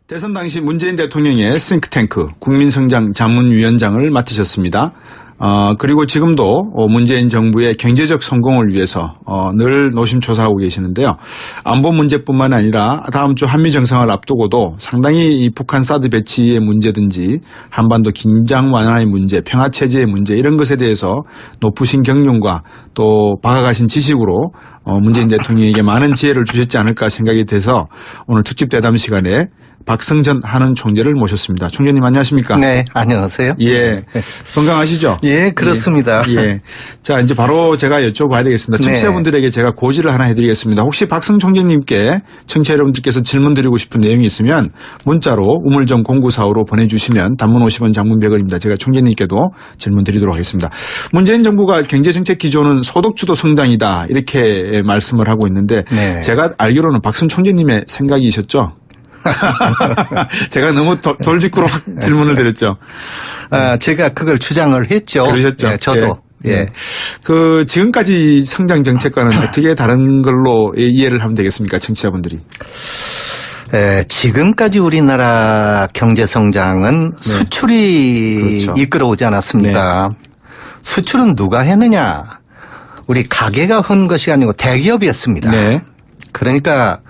대선 당시 문재인 대통령의 싱크탱크 국민성장자문위원장을 맡으셨습니다. 그리고 지금도 문재인 정부의 경제적 성공을 위해서 늘 노심초사하고 계시는데요. 안보 문제뿐만 아니라 다음 주 한미 정상을 앞두고도 상당히 이 북한 사드 배치의 문제든지 한반도 긴장 완화의 문제, 평화 체제의 문제 이런 것에 대해서 높으신 경륜과 또 박아가신 지식으로 문재인 대통령에게 많은 지혜를 주셨지 않을까 생각이 돼서 오늘 특집 대담 시간에 박성전 한은 총재를 모셨습니다. 총재님 안녕하십니까? 네, 안녕하세요. 예. 건강하시죠? 예, 그렇습니다. 예. 자, 이제 바로 제가 여쭤봐야 되겠습니다. 청취자분들에게 제가 고지를 하나 해드리겠습니다. 혹시 박성 총재님께 청취자 여러분들께서 질문 드리고 싶은 내용이 있으면 문자로 우물정 0945로 보내주시면 단문 50원 장문 100원입니다. 제가 총재님께도 질문 드리도록 하겠습니다. 문재인 정부가 경제정책 기조는 소득주도 성장이다 이렇게 말씀을 하고 있는데 네. 제가 알기로는 박성 총재님의 생각이셨죠? 제가 너무 돌직구로 확 질문을 드렸죠. 제가 그걸 주장을 했죠. 그러셨죠. 예, 저도. 예. 지금까지 성장 정책과는 어떻게 다른 걸로 이해를 하면 되겠습니까? 청취자분들이. 지금까지 우리나라 경제 성장은 네. 수출이 그렇죠. 이끌어오지 않았습니까? 네. 수출은 누가 했느냐? 우리 가게가 한 것이 아니고 대기업이었습니다. 네. 그러니까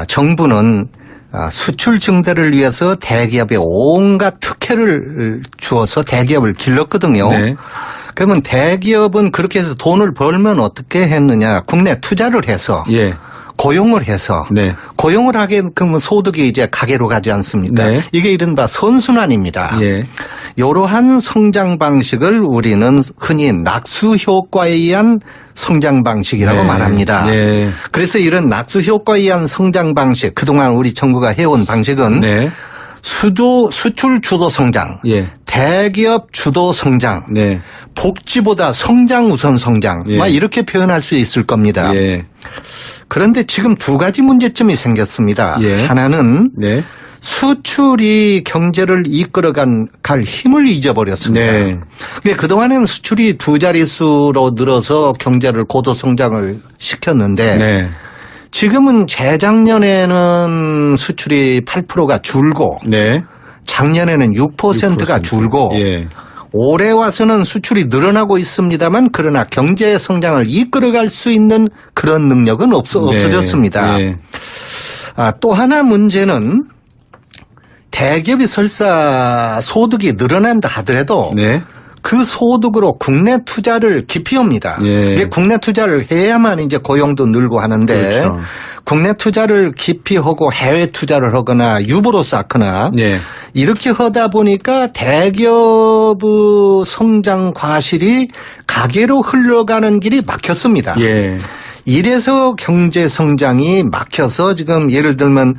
정부는 수출 증대를 위해서 대기업에 온갖 특혜를 주어서 대기업을 길렀거든요. 네. 그러면 대기업은 그렇게 해서 돈을 벌면 어떻게 했느냐. 국내 투자를 해서 예. 고용을 해서 네. 고용을 하게 그러면 소득이 이제 가계로 가지 않습니까? 네. 이게 이른바 선순환입니다. 예. 이러한 성장 방식을 우리는 흔히 낙수 효과에 의한 성장 방식이라고 네. 말합니다. 네. 그래서 이런 낙수 효과에 의한 성장 방식, 그동안 우리 정부가 해온 방식은 네. 수출 주도 성장, 예. 대기업 주도 성장, 네. 복지보다 성장 우선 성장, 예. 막 이렇게 표현할 수 있을 겁니다. 예. 그런데 지금 두 가지 문제점이 생겼습니다. 예. 하나는 네. 수출이 경제를 갈 힘을 잊어버렸습니다. 네. 근데 그동안에는 수출이 두 자릿수로 늘어서 경제를 고도 성장을 시켰는데 네. 지금은 재작년에는 수출이 8%가 줄고 네. 작년에는 6%가 줄고 예. 올해 와서는 수출이 늘어나고 있습니다만 그러나 경제 성장을 이끌어갈 수 있는 그런 능력은 없어졌습니다. 네. 또 하나 문제는 대기업이 설사 소득이 늘어난다 하더라도 네. 그 소득으로 국내 투자를 기피합니다. 예. 이게 국내 투자를 해야만 이제 고용도 늘고 하는데 그렇죠. 국내 투자를 기피하고 해외 투자를 하거나 유보로 쌓거나 예. 이렇게 하다 보니까 대기업의 성장 과실이 가계로 흘러가는 길이 막혔습니다. 예. 이래서 경제 성장이 막혀서 지금 예를 들면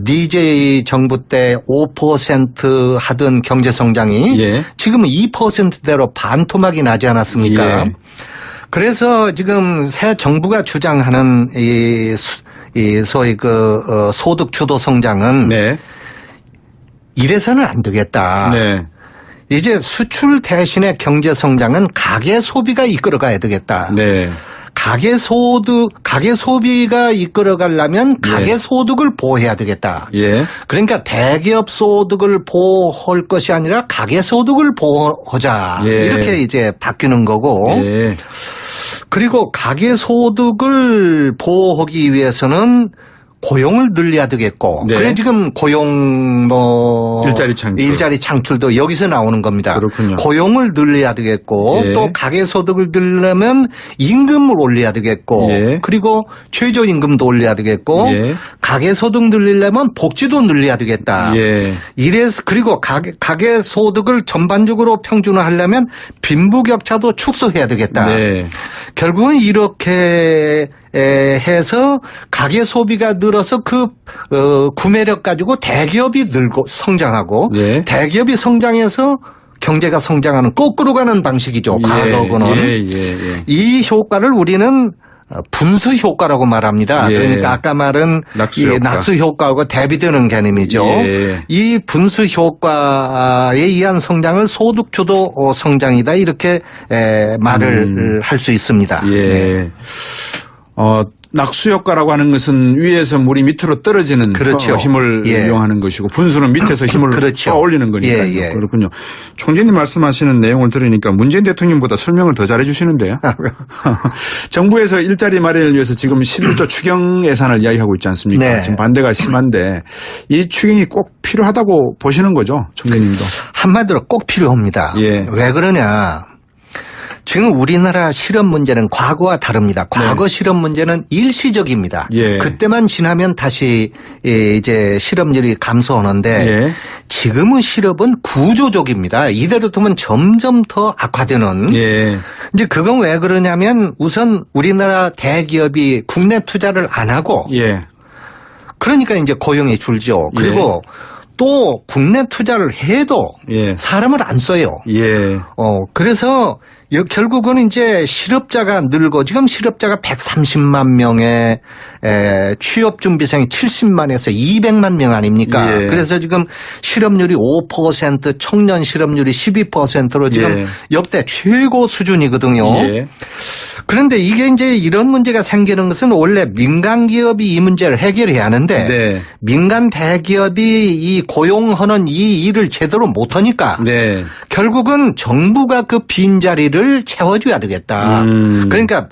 DJ 정부 때 5% 하던 경제 성장이 예. 지금은 2%대로 반토막이 나지 않았습니까? 예. 그래서 지금 새 정부가 주장하는 이 소위 소득 주도 성장은 네. 이래서는 안 되겠다. 네. 이제 수출 대신에 경제 성장은 가계 소비가 이끌어가야 되겠다. 네. 가계 소비가 이끌어가려면 가계 소득을 보호해야 되겠다. 예. 그러니까 대기업 소득을 보호할 것이 아니라 가계 소득을 보호하자. 예. 이렇게 이제 바뀌는 거고. 예. 그리고 가계 소득을 보호하기 위해서는 고용을 늘려야 되겠고. 네. 그래 지금 고용 일자리 창출도 여기서 나오는 겁니다. 그렇군요. 고용을 늘려야 되겠고 예. 또 가계 소득을 늘려면 임금을 올려야 되겠고 예. 그리고 최저임금도 올려야 되겠고 예. 가계 소득 늘리려면 복지도 늘려야 되겠다. 예. 이래서 그리고 가계 소득을 전반적으로 평준화하려면 빈부격차도 축소해야 되겠다. 네. 결국은 이렇게 해서 가계 소비가 늘어서 그 구매력 가지고 대기업이 늘고 성장하고 예. 대기업이 성장해서 경제가 성장하는 거꾸로 가는 방식이죠. 과거하고는. 예. 이 효과를 우리는 분수 효과라고 말합니다. 예. 그러니까 아까 말은 낙수 효과하고 대비되는 개념이죠. 예. 이 분수 효과에 의한 성장을 소득 주도 성장이다 이렇게 말을 할 수 있습니다. 예. 네. 낙수 효과라고 하는 것은 위에서 물이 밑으로 떨어지는 그렇죠. 힘을 예. 이용하는 것이고 분수는 밑에서 힘을 그렇죠. 올리는 거니까요. 예, 예. 그렇군요. 총재님 말씀하시는 내용을 들으니까 문재인 대통령보다 설명을 더 잘해 주시는데요. 정부에서 일자리 마련을 위해서 지금 11조 추경 예산을 이야기하고 있지 않습니까? 네. 지금 반대가 심한데 이 추경이 꼭 필요하다고 보시는 거죠, 총재님도? 한마디로 꼭 필요합니다. 예. 왜 그러냐. 지금 우리나라 실업 문제는 과거와 다릅니다. 과거 실업 문제는 일시적입니다. 예. 그때만 지나면 다시 이제 실업률이 감소하는데 예. 지금의 실업은 구조적입니다. 이대로 두면 점점 더 악화되는. 예. 이제 그건 왜 그러냐면 우선 우리나라 대기업이 국내 투자를 안 하고 예. 그러니까 이제 고용이 줄죠. 그리고 또 국내 투자를 해도 예. 사람을 안 써요. 예. 그래서 결국은 이제 실업자가 늘고 지금 실업자가 130만 명에 취업 준비생이 70만에서 200만 명 아닙니까? 예. 그래서 지금 실업률이 5%, 청년 실업률이 12%로 지금 예. 역대 최고 수준이거든요. 예. 그런데 이게 이제 이런 문제가 생기는 것은 원래 민간 기업이 이 문제를 해결해야 하는데 네. 민간 대기업이 이 고용하는 이 일을 제대로 못하니까 네. 결국은 정부가 그 빈자리를 채워줘야 되겠다. 그러니까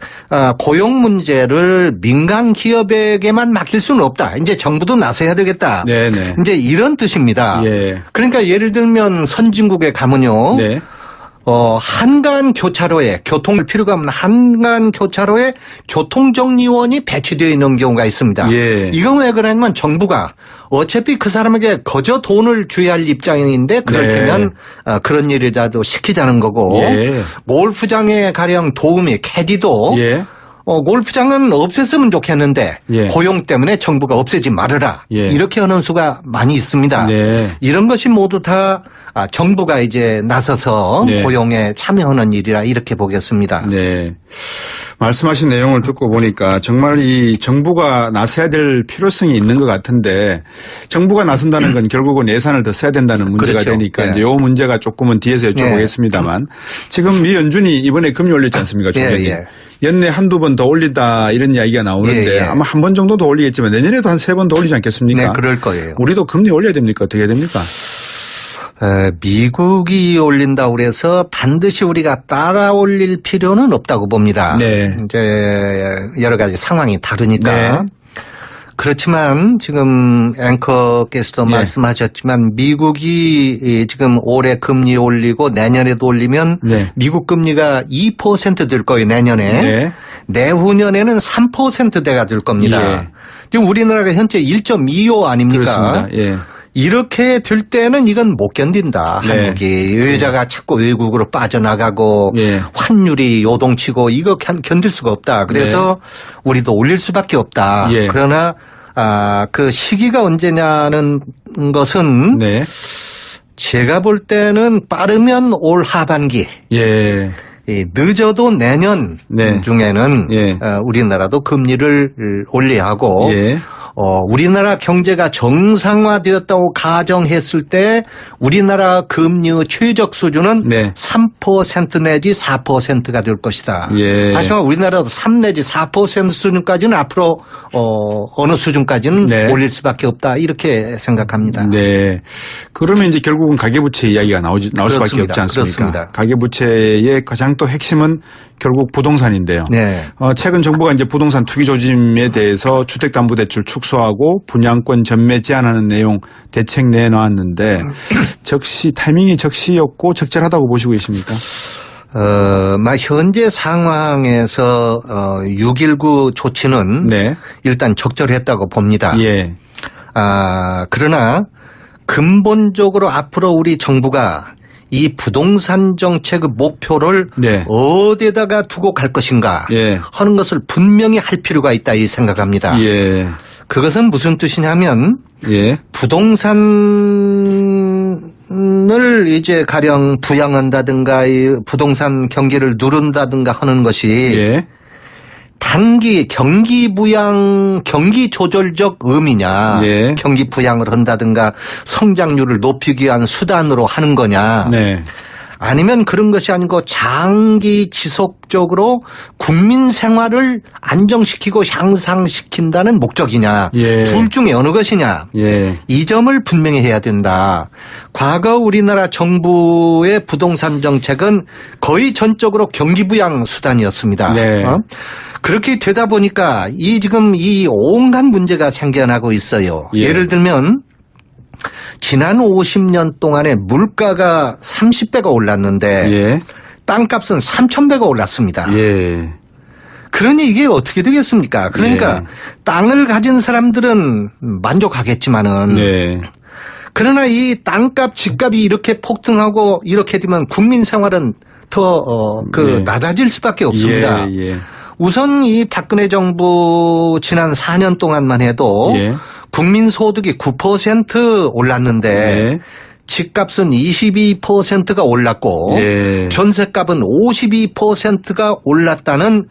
고용 문제를 민간 기업에게만 맡길 수는 없다. 이제 정부도 나서야 되겠다. 네네. 이제 이런 뜻입니다. 예. 그러니까 예를 들면 선진국에 가면요. 네. 한간 교차로에 교통을 필요가 없는 한간 교차로에 교통정리원이 배치되어 있는 경우가 있습니다. 예. 이건 왜 그러냐면 정부가 어차피 그 사람에게 거저 돈을 줘야 할 입장인데 그럴 네. 때면 그런 일이라도 시키자는 거고 예. 골프장에 가령 도우미 캐디도 예. 골프장은 없앴으면 좋겠는데 예. 고용 때문에 정부가 없애지 말아라. 예. 이렇게 하는 수가 많이 있습니다. 네. 이런 것이 모두 다 정부가 이제 나서서 네. 고용에 참여하는 일이라 이렇게 보겠습니다. 네. 말씀하신 내용을 듣고 보니까 정말 이 정부가 나서야 될 필요성이 있는 것 같은데 정부가 나선다는 건 결국은 예산을 더 써야 된다는 문제가 그렇죠. 되니까 예. 이제 이 문제가 조금은 뒤에서 여쭤보겠습니다만 지금 미 연준이 이번에 금리 올렸지 않습니까, 총재님? 예. 연내 한두 번 더 올리다 이런 이야기가 나오는데 예. 아마 한 번 정도 더 올리겠지만 내년에도 한 3번 더 올리지 않겠습니까? 네, 그럴 거예요. 우리도 금리 올려야 됩니까? 어떻게 해야 됩니까? 미국이 올린다고 그래서 반드시 우리가 따라 올릴 필요는 없다고 봅니다. 네. 이제 여러 가지 상황이 다르니까. 네. 그렇지만 지금 앵커께서도 예. 말씀하셨지만 미국이 지금 올해 금리 올리고 내년에도 올리면 네. 미국 금리가 2% 될 거예요, 내년에. 네. 내후년에는 3%대가 될 겁니다. 예. 지금 우리나라가 현재 1.25 아닙니까? 그렇습니다. 예. 이렇게 될 때는 이건 못 견딘다. 네. 한국이 여자가 자꾸 외국으로 빠져나가고 예. 환율이 요동치고 이거 견딜 수가 없다. 그래서 우리도 올릴 수밖에 없다. 예. 그러나 그 시기가 언제냐는 것은 네. 제가 볼 때는 빠르면 올 하반기. 예. 늦어도 내년 네. 중에는 예. 우리나라도 금리를 올려야 하고 예. 우리나라 경제가 정상화되었다고 가정했을 때 우리나라 금리의 최적 수준은 네. 3% 내지 4%가 될 것이다. 예. 다시 말해 우리나라도 3 내지 4% 수준까지는 앞으로 어느 수준까지는 네. 올릴 수밖에 없다. 이렇게 생각합니다. 네. 그러면 이제 결국은 가계부채 이야기가 나올 수밖에 그렇습니다. 없지 않습니까? 그렇습니다. 가계부채의 가장 또 핵심은 결국 부동산인데요. 네. 최근 정부가 이제 부동산 투기 조짐에 대해서 주택담보대출 축소하고 분양권 전매 제한하는 내용 대책 내놓았는데 적시 타이밍이 적시였고 적절하다고 보시고 계십니까? 현재 상황에서 6.19 조치는 네. 일단 적절했다고 봅니다. 예. 그러나 근본적으로 앞으로 우리 정부가 이 부동산 정책의 목표를 네. 어디에다가 두고 갈 것인가 예. 하는 것을 분명히 할 필요가 있다 이 생각합니다. 예. 그것은 무슨 뜻이냐면 예. 부동산을 이제 가령 부양한다든가 이 부동산 경기를 누른다든가 하는 것이 예. 단기 경기 부양, 경기 조절적 의미냐, 예. 경기 부양을 한다든가 성장률을 높이기 위한 수단으로 하는 거냐. 네. 아니면 그런 것이 아니고 장기 지속적으로 국민 생활을 안정시키고 향상시킨다는 목적이냐. 예. 둘 중에 어느 것이냐. 예. 이 점을 분명히 해야 된다. 과거 우리나라 정부의 부동산 정책은 거의 전적으로 경기부양 수단이었습니다. 네. 그렇게 되다 보니까 지금 이 온갖 문제가 생겨나고 있어요. 예. 예를 들면 지난 50년 동안에 물가가 30배가 올랐는데 예. 땅값은 3,000배가 올랐습니다. 예. 그러니 이게 어떻게 되겠습니까? 그러니까 예. 땅을 가진 사람들은 만족하겠지만은 네. 그러나 이 땅값, 집값이 이렇게 폭등하고 이렇게 되면 국민 생활은 더 예. 낮아질 수밖에 없습니다. 예. 예. 우선 이 박근혜 정부 지난 4년 동안만 해도 예. 국민 소득이 9% 올랐는데 예. 집값은 22%가 올랐고 예. 전세값은 52%가 올랐다는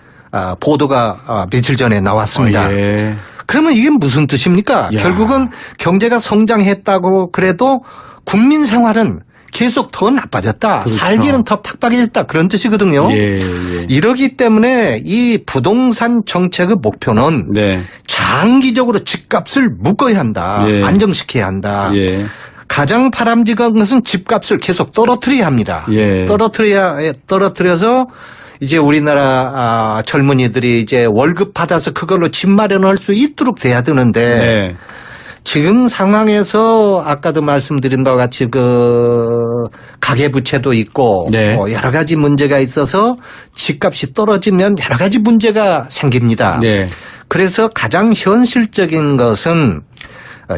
보도가 며칠 전에 나왔습니다. 예. 그러면 이게 무슨 뜻입니까? 야. 결국은 경제가 성장했다고 그래도 국민 생활은 계속 더 나빠졌다. 그렇죠. 살기는 더 팍팍해졌다. 그런 뜻이거든요. 예. 예. 이러기 때문에 이 부동산 정책의 목표는 네. 장기적으로 집값을 묶어야 한다. 예. 안정시켜야 한다. 예. 가장 바람직한 것은 집값을 계속 떨어뜨려야 합니다. 예. 떨어뜨려서 이제 우리나라 젊은이들이 이제 월급 받아서 그걸로 집 마련할 수 있도록 돼야 되는데 네. 지금 상황에서 아까도 말씀드린 바와 같이 가계부채도 있고 네. 여러 가지 문제가 있어서 집값이 떨어지면 여러 가지 문제가 생깁니다. 네. 그래서 가장 현실적인 것은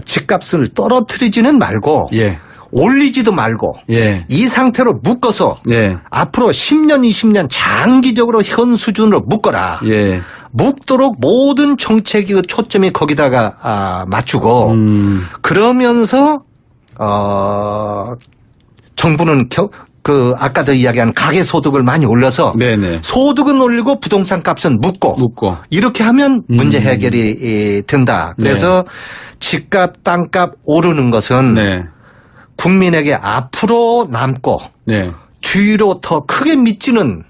집값을 떨어뜨리지는 말고 예. 올리지도 말고 예. 이 상태로 묶어서 네. 앞으로 10년, 20년 장기적으로 현 수준으로 묶어라. 예. 묶도록 모든 정책의 초점이 거기다가 맞추고 그러면서 정부는 아까도 이야기한 가계소득을 많이 올려서 네네. 소득은 올리고 부동산 값은 묶고 이렇게 하면 문제 해결이 된다. 그래서 집값, 땅값 오르는 것은 네. 국민에게 앞으로 남고 네. 뒤로 더 크게 미치는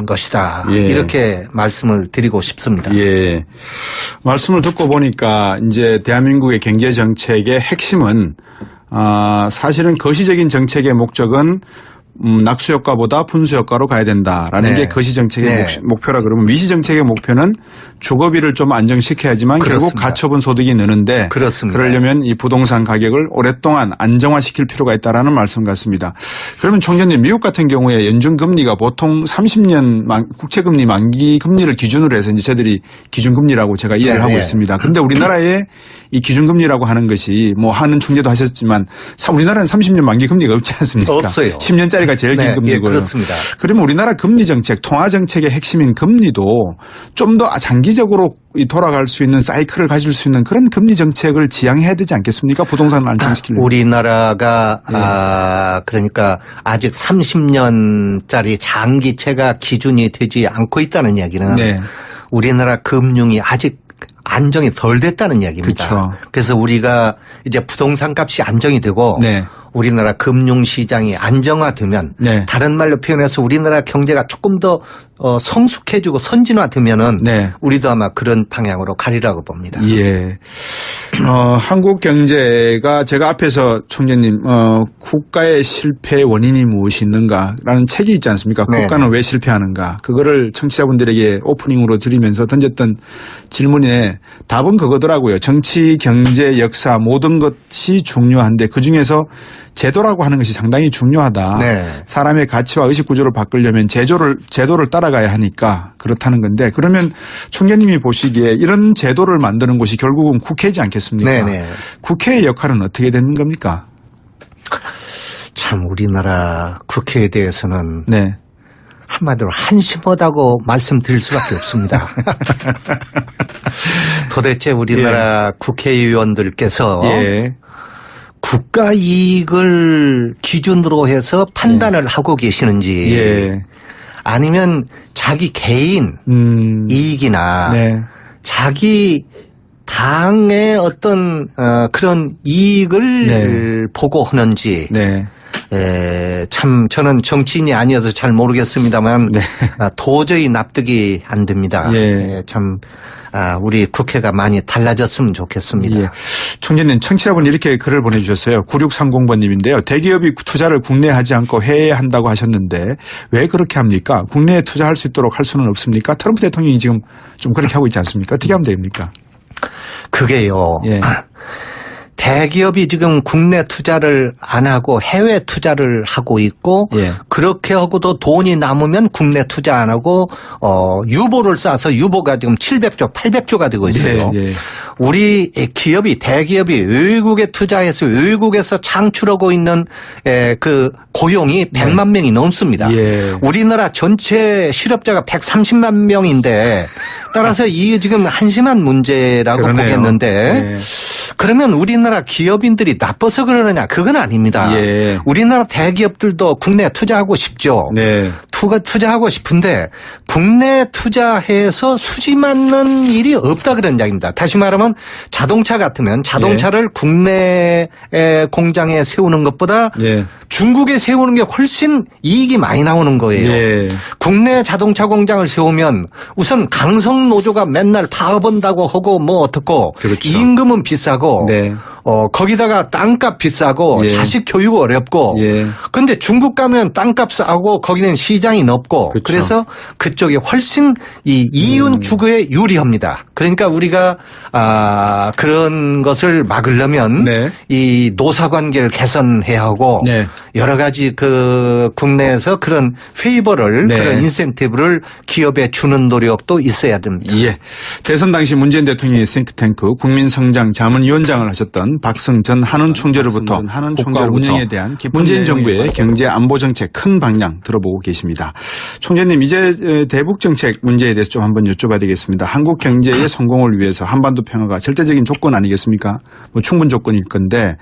것이다. 예. 이렇게 말씀을 드리고 싶습니다. 예. 말씀을 듣고 보니까 이제 대한민국의 경제 정책의 핵심은 사실은 거시적인 정책의 목적은 낙수 효과보다 분수 효과로 가야 된다라는 네. 게 거시 정책의 네. 목표라 그러면 미시 정책의 목표는 주거비를 좀 안정시켜야지만 그렇습니다. 결국 가처분 소득이 느는데 그렇습니다. 그러려면 이 부동산 가격을 오랫동안 안정화시킬 필요가 있다라는 말씀 같습니다. 그러면 총장님 미국 같은 경우에 연준금리가 보통 30년 국채금리 만기 금리를 기준으로 해서 이제 저희들이 기준금리라고 제가 이해를 하고 있습니다. 그런데 우리나라에 이 기준금리라고 하는 것이 뭐 하는 총재도 하셨지만 우리나라는 30년 만기 금리가 없지 않습니까? 없어요. 10년짜리가 제일 긴 금리고요. 예, 그렇습니다. 그러면 우리나라 금리 정책, 통화 정책의 핵심인 금리도 좀 더 장기적으로 돌아갈 수 있는 사이클을 가질 수 있는 그런 금리 정책을 지향해야 되지 않겠습니까? 부동산을 안정시키려면. 우리나라가 그러니까 아직 30년짜리 장기채가 기준이 되지 않고 있다는 이야기는 네. 우리나라 금융이 아직 안정이 덜 됐다는 이야기입니다. 그렇죠. 그래서 우리가 이제 부동산 값이 안정이 되고 네. 우리나라 금융시장이 안정화되면 네. 다른 말로 표현해서 우리나라 경제가 조금 더 성숙해지고 선진화되면은 네. 우리도 아마 그런 방향으로 가리라고 봅니다. 예. 한국 경제가 제가 앞에서 총재님 국가의 실패의 원인이 무엇이 있는가라는 책이 있지 않습니까? 네. 국가는 왜 실패하는가? 그거를 청취자분들에게 오프닝으로 드리면서 던졌던 질문에 답은 그거더라고요. 정치, 경제, 역사 모든 것이 중요한데 그중에서 제도라고 하는 것이 상당히 중요하다. 네. 사람의 가치와 의식 구조를 바꾸려면 제도를 따라가야 하니까 그렇다는 건데 그러면 총재님이 보시기에 이런 제도를 만드는 곳이 결국은 국회이지 않겠습니까? 네네. 국회의 역할은 어떻게 되는 겁니까? 참 우리나라 국회에 대해서는 네. 한마디로 한심하다고 말씀드릴 수밖에 없습니다. 도대체 우리나라 국회의원들께서 국가 이익을 기준으로 해서 판단을 하고 계시는지 아니면 자기 개인 이익이나 자기 당의 어떤 그런 이익을 보고 하는지 참 저는 정치인이 아니어서 잘 모르겠습니다만 네. 도저히 납득이 안 됩니다. 예. 참 우리 국회가 많이 달라졌으면 좋겠습니다. 예. 총재님, 청취자분이 이렇게 글을 보내주셨어요. 9630번님인데요. 대기업이 투자를 국내에 하지 않고 해외에 한다고 하셨는데 왜 그렇게 합니까? 국내에 투자할 수 있도록 할 수는 없습니까? 트럼프 대통령이 지금 좀 그렇게 하고 있지 않습니까? 어떻게 하면 됩니까? 그게요. 예. 대기업이 지금 국내 투자를 안 하고 해외 투자를 하고 있고 예. 그렇게 하고도 돈이 남으면 국내 투자 안 하고 유보를 싸서 유보가 지금 700조, 800조가 되고 있어요. 예. 우리 기업이 대기업이 외국에 투자해서 외국에서 창출하고 있는 그 고용이 100만 명이 넘습니다. 예. 우리나라 전체 실업자가 130만 명인데 따라서 이게 지금 한심한 문제라고 그러네요. 보겠는데 예. 그러면 우리나라 기업인들이 나빠서 그러느냐? 그건 아닙니다. 예. 우리나라 대기업들도 국내에 투자하고 싶죠. 네. 투자하고 싶은데 국내 투자해서 수지 맞는 일이 없다 그런 이야기입니다. 다시 말하면 자동차 같으면 자동차를 국내 공장에 세우는 것보다 예. 중국에 세우는 게 훨씬 이익이 많이 나오는 거예요. 예. 국내 자동차 공장을 세우면 우선 강성 노조가 맨날 파업한다고 하고 뭐 어떻고 그렇죠. 임금은 비싸고 네. 거기다가 땅값 비싸고 예. 자식 교육 어렵고 예. 근데 중국 가면 땅값 싸고 거기는 시장이 높고 그렇죠. 그래서 그쪽이 훨씬 이 이윤 추구에 유리합니다. 그러니까 우리가 그런 것을 막으려면 네. 이 노사 관계를 개선해야 하고 네. 여러 가지 그 국내에서 그런 페이버를 네. 그런 인센티브를 기업에 주는 노력도 있어야 됩니다. 예. 대선 당시 문재인 대통령의 싱크탱크 국민성장 자문위원장을 하셨던 박성 전 한은 총재로부터 국가 운영에 대한 문재인 정부의 경제 안보 정책 큰 방향 들어보고 계십니다. 총재님, 이제 대북 정책 문제에 대해서 좀 한번 여쭤봐야 되겠습니다. 한국 경제의 성공을 위해서 한반도 평화가 절대적인 조건 아니겠습니까? 뭐 충분 조건일 건데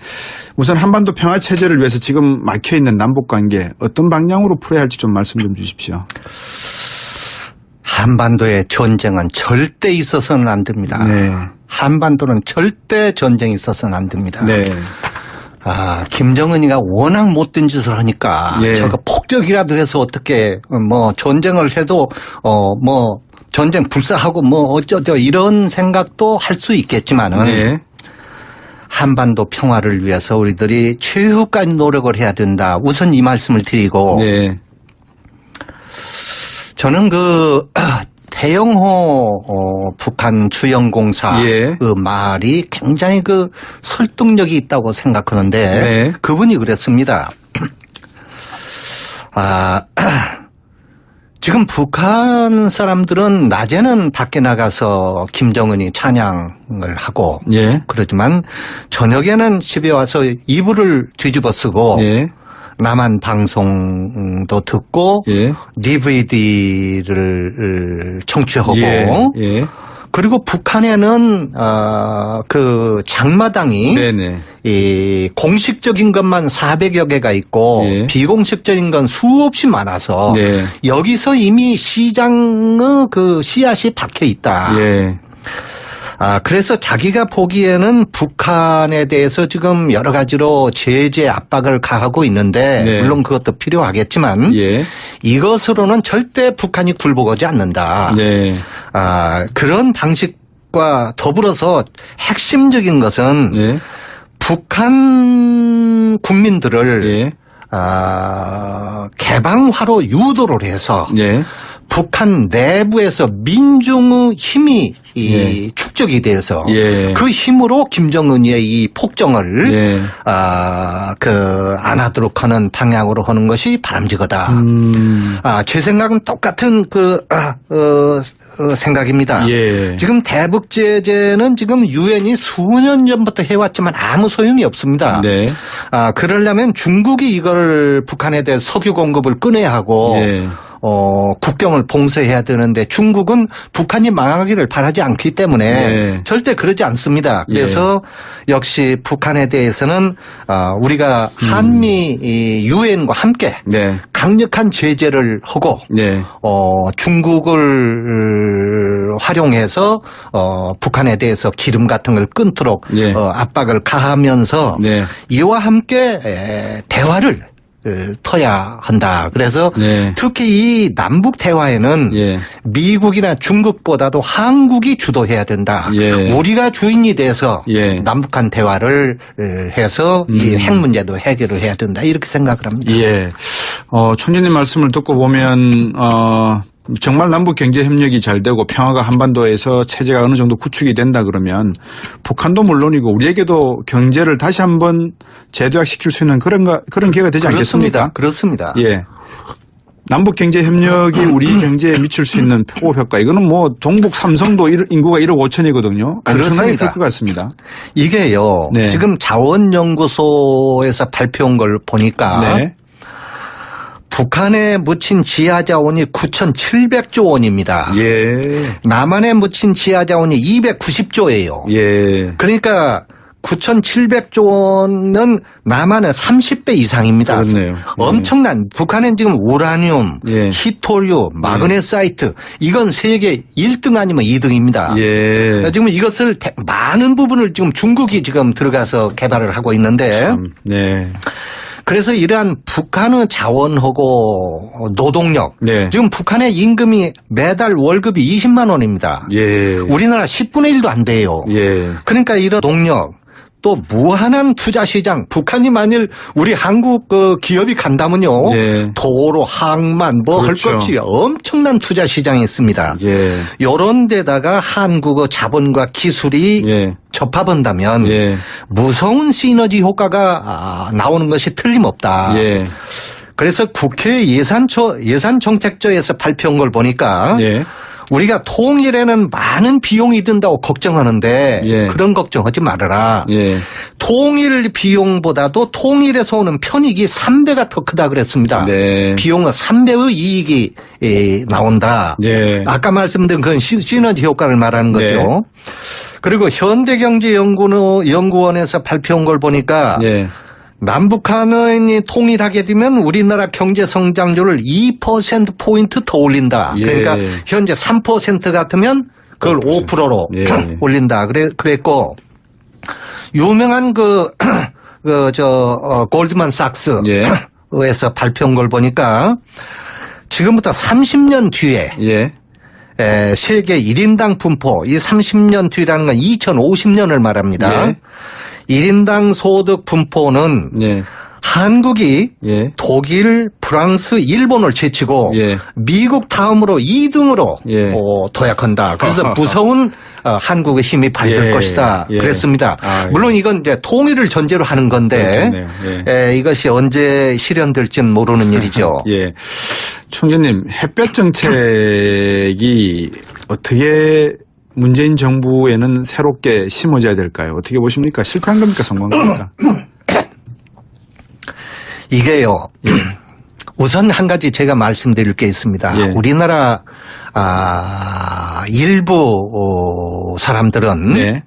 우선 한반도 평화 체제를 위해서 지금 막혀 있는 남북 관계 어떤 방향으로 풀어야 할지 좀 말씀 좀 주십시오. 한반도의 전쟁은 절대 있어서는 안 됩니다. 네. 한반도는 절대 전쟁이 있어서는 안 됩니다. 네. 김정은이가 워낙 못된 짓을 하니까 예. 저거 폭격이라도 해서 어떻게 뭐 전쟁을 해도 뭐 전쟁 불사하고 뭐 어쩌죠 이런 생각도 할 수 있겠지만은 네. 한반도 평화를 위해서 우리들이 최후까지 노력을 해야 된다. 우선 이 말씀을 드리고 네. 저는 태영호 북한 주연공사 예. 그 말이 굉장히 그 설득력이 있다고 생각하는데 네. 그분이 그랬습니다. 지금 북한 사람들은 낮에는 밖에 나가서 김정은이 찬양을 하고 예. 그러지만 저녁에는 집에 와서 이불을 뒤집어 쓰고 예. 남한 방송도 듣고 예. DVD를 청취하고 예. 그리고 북한에는 그 장마당이 네네. 이 공식적인 것만 400여 개가 있고 예. 비공식적인 건 수없이 많아서 네. 여기서 이미 시장의 그 씨앗이 박혀 있다. 예. 그래서 자기가 보기에는 북한에 대해서 지금 여러 가지로 제재 압박을 가하고 있는데 네. 물론 그것도 필요하겠지만 예. 이것으로는 절대 북한이 굴복하지 않는다. 네. 그런 방식과 더불어서 핵심적인 것은 예. 북한 국민들을 예. 개방화로 유도를 해서 예. 북한 내부에서 민중의 힘이 예. 축적이 돼서 예. 그 힘으로 김정은의 이 폭정을 예. 안 하도록 하는 방향으로 하는 것이 바람직하다. 제 생각은 똑같은 생각입니다. 예. 지금 대북 제재는 지금 유엔이 수년 전부터 해왔지만 아무 소용이 없습니다. 네. 그러려면 중국이 이걸 북한에 대해 석유 공급을 끊어야 하고 예. 국경을 봉쇄해야 되는데 중국은 북한이 망하기를 바라지 않기 때문에 네. 절대 그러지 않습니다. 그래서 역시 북한에 대해서는 우리가 한미 유엔과 함께 네. 강력한 제재를 하고 네. 중국을 활용해서 북한에 대해서 기름 같은 걸 끊도록 네. 압박을 가하면서 네. 이와 함께 대화를 터야 한다. 그래서 네. 특히 이 남북 대화에는 예. 미국이나 중국보다도 한국이 주도해야 된다. 예. 우리가 주인이 돼서 예. 남북한 대화를 해서 이 핵 문제도 해결을 해야 된다. 이렇게 생각을 합니다. 예. 총재님 말씀을 듣고 보면, 정말 남북 경제 협력이 잘 되고 평화가 한반도에서 체제가 어느 정도 구축이 된다 그러면 북한도 물론이고 우리에게도 경제를 다시 한번 재도약시킬 수 있는 그런 기회가 되지 않겠습니까? 그렇습니다. 예. 남북 경제 협력이 우리 경제에 미칠 수 있는 포급 효과. 이거는 뭐 동북 삼성도 인구가 1억 5천이거든요. 엄청나게 클 것 같습니다. 이게요. 네. 지금 자원연구소에서 발표한 걸 보니까 네. 북한에 묻힌 지하자원이 9,700조 원입니다. 예. 남한에 묻힌 지하자원이 290조예요. 예. 그러니까 9,700조 원은 남한의 30배 이상입니다. 그렇네요. 엄청난 북한은 지금 우라늄, 예. 히토류, 마그네사이트 이건 세계 1등 아니면 2등입니다. 예. 지금 이것을 많은 부분을 지금 중국이 지금 들어가서 개발을 하고 있는데 네. 그래서 이러한 북한의 자원하고 노동력 네. 지금 북한의 임금이 매달 월급이 20만 원입니다. 예. 우리나라 10분의 1도 안 돼요. 예. 그러니까 이런 동력 또 무한한 투자 시장 북한이 만일 우리 한국 그 기업이 간다면요. 예. 도로 항만 뭐 할 그렇죠. 것 없이 엄청난 투자 시장이 있습니다. 예. 이런 데다가 한국의 자본과 기술이 예. 접합한다면 예. 무서운 시너지 효과가 나오는 것이 틀림없다. 예. 그래서 국회 예산정책처에서 발표한 걸 보니까 예. 우리가 통일에는 많은 비용이 든다고 걱정하는데 예. 그런 걱정하지 말아라. 예. 통일 비용보다도 통일에서 오는 편익이 3배가 더 크다 그랬습니다. 네. 비용은 3배의 이익이 나온다. 예. 아까 말씀드린 그건 시너지 효과를 말하는 거죠. 네. 그리고 현대경제연구원에서 발표한 걸 보니까 예. 남북한이 통일하게 되면 우리나라 경제 성장률을 2%포인트 더 올린다. 예. 그러니까 현재 3% 같으면 그걸 5%로 예. 올린다. 그랬고 유명한 골드만삭스에서 예. 발표한 걸 보니까 지금부터 30년 뒤에 예. 세계 1인당 분포 이 30년 뒤라는 건 2050년을 말합니다. 예. 1인당 소득 분포는 예. 한국이 예. 독일, 프랑스, 일본을 제치고 예. 미국 다음으로 2등으로 예. 도약한다. 그래서 무서운 한국의 힘이 발휘될 예. 것이다. 예. 그랬습니다. 아, 예. 물론 이건 이제 통일을 전제로 하는 건데 이것이 언제 실현될지는 모르는 일이죠. 예. 총재님, 햇볕 정책이 어떻게 문재인 정부에는 새롭게 심어져야 될까요? 어떻게 보십니까? 실패한 겁니까? 성공한 겁니까? 이게요. 우선 한 가지 제가 말씀드릴 게 있습니다. 예. 우리나라 일부 사람들은 네.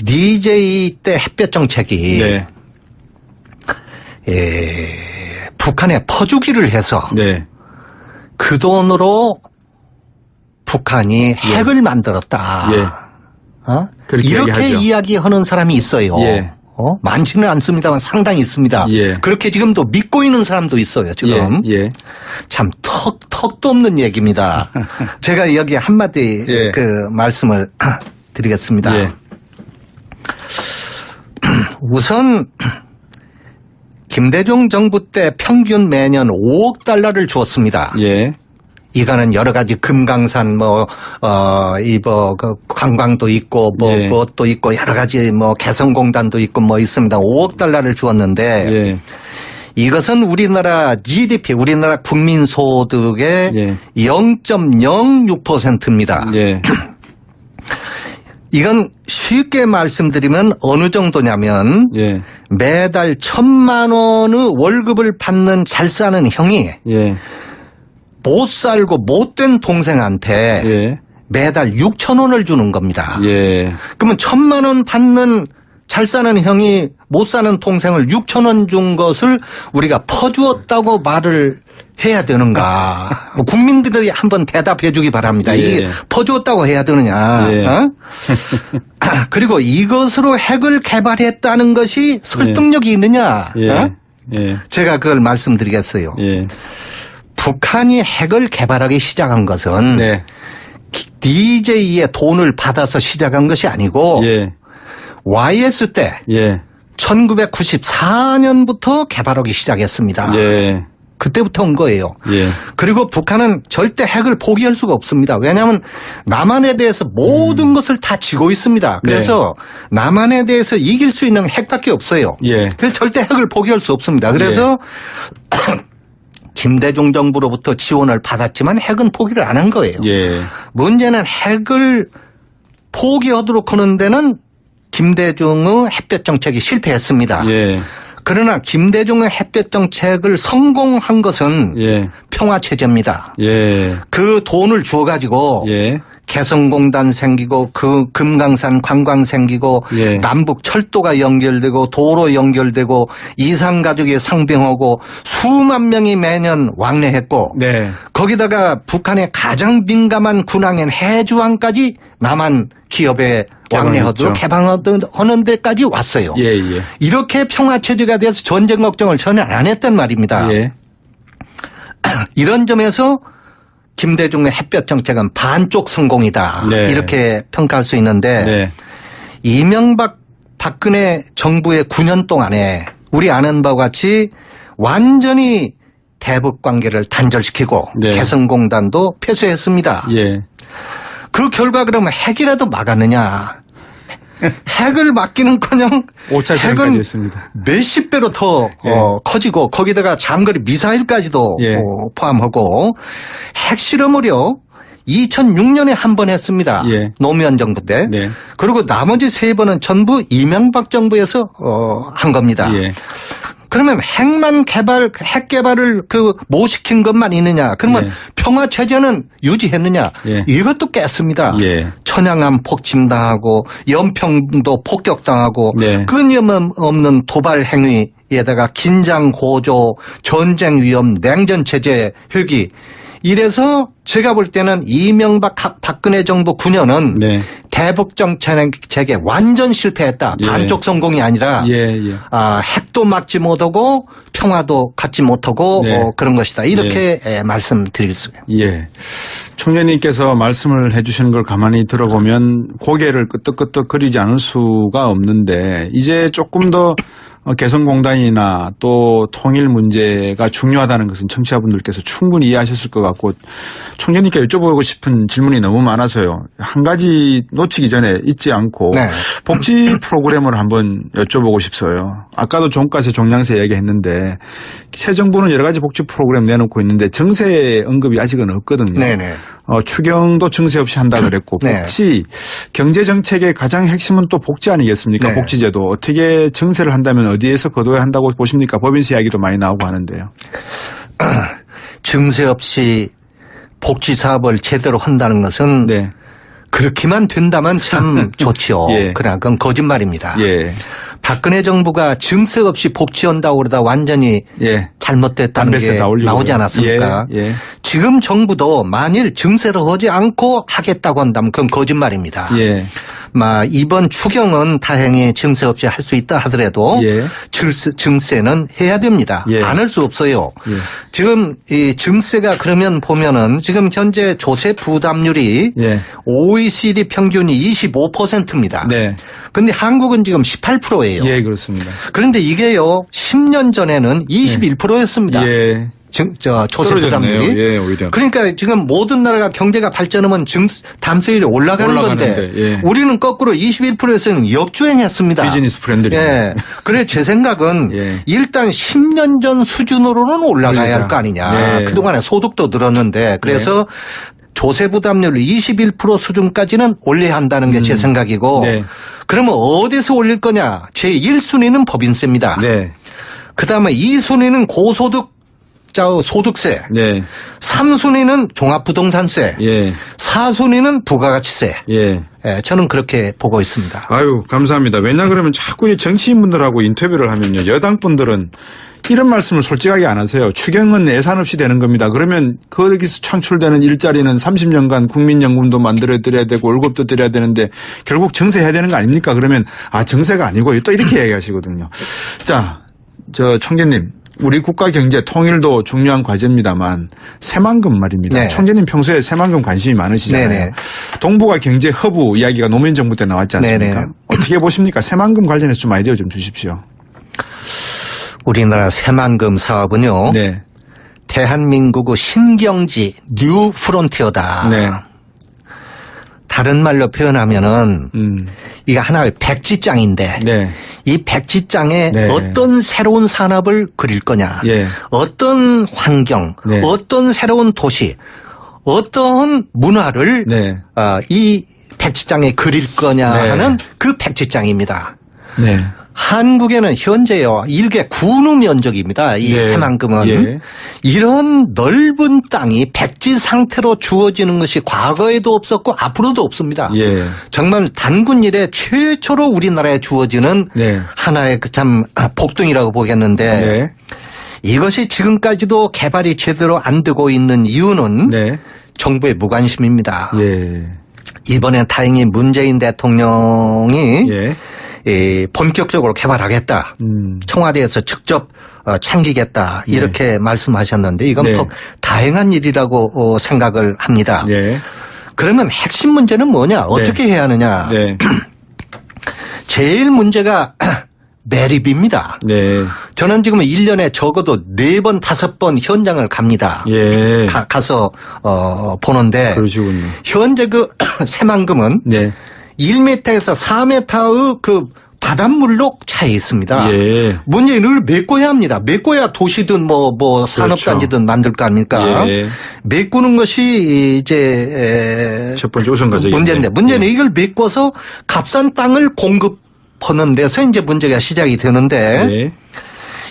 DJ 때 햇볕 정책이 네. 북한에 퍼주기를 해서 네. 그 돈으로 북한이 핵을 만들었다. 예. 그렇게 이렇게 이야기하죠. 이야기하는 사람이 있어요. 예. 많지는 않습니다만 상당히 있습니다. 예. 그렇게 지금도 믿고 있는 사람도 있어요. 지금. 예. 참 턱도 없는 얘기입니다. 제가 여기 한마디 예. 말씀을 드리겠습니다. 예. 우선 김대중 정부 때 평균 매년 5억 달러를 주었습니다. 예. 이거는 여러 가지 금강산 관광도 있고 예. 그것도 있고 여러 가지 개성공단도 있고 있습니다. 5억 달러를 주었는데 예. 이것은 우리나라 GDP, 우리나라 국민소득의 예. 0.06%입니다. 예. 이건 쉽게 말씀드리면 어느 정도냐면 예. 매달 1,000만 원의 월급을 받는 잘 사는 형이 예. 못 살고 못된 동생한테 예. 매달 6천 원을 주는 겁니다. 예. 그러면 1,000만 원 받는 잘 사는 형이 못 사는 동생을 6천 원 준 것을 우리가 퍼주었다고 말을 해야 되는가. 국민들이 한번 대답해 주기 바랍니다. 예. 이게 퍼주었다고 해야 되느냐. 예. 그리고 이것으로 핵을 개발했다는 것이 설득력이 있느냐. 예. 예. 제가 그걸 말씀드리겠어요. 예. 북한이 핵을 개발하기 시작한 것은 네. DJ의 돈을 받아서 시작한 것이 아니고 예. YS 때 예. 1994년부터 개발하기 시작했습니다. 예. 그때부터 온 거예요. 예. 그리고 북한은 절대 핵을 포기할 수가 없습니다. 왜냐하면 남한에 대해서 모든 것을 다 지고 있습니다. 그래서 남한에 대해서 이길 수 있는 핵밖에 없어요. 예. 그래서 절대 핵을 포기할 수 없습니다. 그래서 김대중 정부로부터 지원을 받았지만 핵은 포기를 안 한 거예요. 예. 문제는 핵을 포기하도록 하는 데는 김대중의 햇볕 정책이 실패했습니다. 예. 그러나 김대중의 햇볕 정책을 성공한 것은 예. 평화체제입니다. 예. 그 돈을 주어가지고 예. 개성공단 생기고 그 금강산 관광 생기고 예. 남북 철도가 연결되고 도로 연결되고 이산가족이 상병하고 수만 명이 매년 왕래했고 네. 거기다가 북한의 가장 민감한 군항인 해주항까지 남한 기업에 왕래하도록 개방하는 데까지 왔어요. 예. 예. 이렇게 평화체제가 돼서 전쟁 걱정을 전혀 안 했단 말입니다. 예. 이런 점에서 김대중의 햇볕 정책은 반쪽 성공이다. 네. 이렇게 평가할 수 있는데 네. 이명박 박근혜 정부의 9년 동안에 우리 아는 바와 같이 완전히 대북 관계를 단절시키고 네. 개성공단도 폐쇄했습니다. 예. 그 결과 그러면 핵이라도 막았느냐. 핵을 막기는커녕 5차 핵은 전까지 했습니다. 몇십 배로 더 커지고 거기다가 장거리 미사일까지도 예. 포함하고 핵실험을요 2006년에 한 번 했습니다. 예. 노무현 정부 때. 네. 그리고 나머지 3번은 전부 이명박 정부에서 한 겁니다. 예. 그러면 핵 개발을 못 시킨 것만 있느냐? 그러면 예. 평화 체제는 유지했느냐? 예. 이것도 깼습니다. 예. 천양함 폭침당하고 연평도 폭격당하고 네. 끊임없는 도발 행위에다가 긴장 고조, 전쟁 위험, 냉전 체제 회귀. 이래서 제가 볼 때는 이명박 박근혜 정부 9년은 네. 대북 정책에 완전 실패했다. 예. 반쪽 성공이 아니라 예. 예. 핵도 막지 못하고 평화도 갖지 못하고 네. 그런 것이다. 이렇게 말씀드릴 수 있어요. 예. 총재님께서 말씀을 해 주시는 걸 가만히 들어보면 고개를 끄덕끄덕 거리지 않을 수가 없는데 이제 조금 더 개성공단이나 또 통일 문제가 중요하다는 것은 청취자분들께서 충분히 이해하셨을 것 같고 총재님께 여쭤보고 싶은 질문이 너무 많아서요. 한 가지 놓치기 전에 잊지 않고 네. 복지 프로그램을 한번 여쭤보고 싶어요. 아까도 종가세 종량세 얘기했는데 새 정부는 여러 가지 복지 프로그램 내놓고 있는데 증세 언급이 아직은 없거든요. 네네. 추경도 증세 없이 한다 그랬고 네. 복지 경제 정책의 가장 핵심은 또 복지 아니겠습니까? 네. 복지제도 어떻게 증세를 한다면 어디에서 거둬야 한다고 보십니까? 법인세 이야기도 많이 나오고 하는데요. 증세 없이 복지 사업을 제대로 한다는 것은 네. 그렇게만 된다면 참 좋지요. 예. 그러나 그건 거짓말입니다. 예. 박근혜 정부가 증세 없이 복지한다고 그러다 완전히 예. 잘못됐다는 담배세 게 다 올리고 나오지 않았습니까? 예. 예. 지금 정부도 만일 증세를 하지 않고 하겠다고 한다면 그건 거짓말입니다. 예. 이번 추경은 다행히 증세 없이 할 수 있다 하더라도 예. 증세는 해야 됩니다. 예. 안 할 수 없어요. 예. 지금 이 증세가 그러면 보면은 지금 현재 조세 부담률이 예. OECD 평균이 25%입니다. 네. 그런데 한국은 지금 18%예요. 예, 그렇습니다. 그런데 이게요 10년 전에는 21%였습니다. 예. 조세 떨어졌네요. 부담률이. 예, 오히려. 그러니까 지금 모든 나라가 경제가 발전하면 담세율이 올라가는 건데 올라가는데, 예. 우리는 거꾸로 21%에서는 역주행했습니다. 비즈니스 프렌들이. 예. 그래 제 생각은 예. 일단 10년 전 수준으로는 올라가야 할 거 아니냐. 예. 그동안에 소득도 늘었는데 그래서 조세 부담률 21% 수준까지는 올려야 한다는 게 제 생각이고 네. 그러면 어디서 올릴 거냐. 제 1순위는 법인세입니다. 네. 그다음에 2순위는 소득세. 네. 3순위는 종합부동산세. 예. 4순위는 부가가치세. 예. 저는 그렇게 보고 있습니다. 아유, 감사합니다. 왜냐 그러면 자꾸 이 정치인분들하고 인터뷰를 하면요. 여당 분들은 이런 말씀을 솔직하게 안 하세요. 추경은 예산 없이 되는 겁니다. 그러면 거기서 창출되는 일자리는 30년간 국민연금도 만들어드려야 되고 월급도 드려야 되는데 결국 증세해야 되는 거 아닙니까? 그러면 정세가 아니고 또 이렇게 얘기하시거든요. 자, 저 총재님, 우리 국가 경제 통일도 중요한 과제입니다만 새만금 말입니다. 네. 총재님 평소에 새만금 관심이 많으시잖아요. 네네. 동북아 경제 허브 이야기가 노무현 정부 때 나왔지 않습니까? 네네. 어떻게 보십니까? 새만금 관련해서 좀 아이디어 좀 주십시오. 우리나라 새만금 사업은요. 네. 대한민국의 신경지 뉴 프론티어다. 네. 다른 말로 표현하면은 이게 하나의 백지장인데 네. 이 백지장에 네. 어떤 새로운 산업을 그릴 거냐, 예. 어떤 환경, 네. 어떤 새로운 도시, 어떤 문화를 네. 이 백지장에 그릴 거냐 네. 하는 그 백지장입니다. 네. 한국에는 현재요 일개 군우 면적입니다. 이 네. 새만금은 예. 이런 넓은 땅이 백지 상태로 주어지는 것이 과거에도 없었고 앞으로도 없습니다. 예. 정말 단군 이래 최초로 우리나라에 주어지는 네. 하나의 참 복등이라고 보겠는데 네. 이것이 지금까지도 개발이 제대로 안 되고 있는 이유는 네. 정부의 무관심입니다. 예. 이번에 다행히 문재인 대통령이 예. 본격적으로 개발하겠다. 청와대에서 직접 챙기겠다. 이렇게 말씀하셨는데 이건 네. 더 다행한 일이라고 생각을 합니다. 예. 그러면 핵심 문제는 뭐냐? 어떻게 해야 하느냐? 네. 제일 문제가 매립입니다. 네. 저는 지금 1년에 적어도 4번, 5번 현장을 갑니다. 예. 가서 보는데 그러시군요. 현재 그 새만금은 네. 1m에서 4m의 그 바닷물로 차에 있습니다. 예. 문제는 메꿔야 합니다. 메꿔야 도시든 뭐 산업단지든 만들 거 아닙니까? 예. 메꾸는 것이 이제 첫 번째 우선 과제인데. 문제인데 문제는 이걸 메꿔서 값싼 땅을 공급하는 데서 이제 문제가 시작이 되는데 예.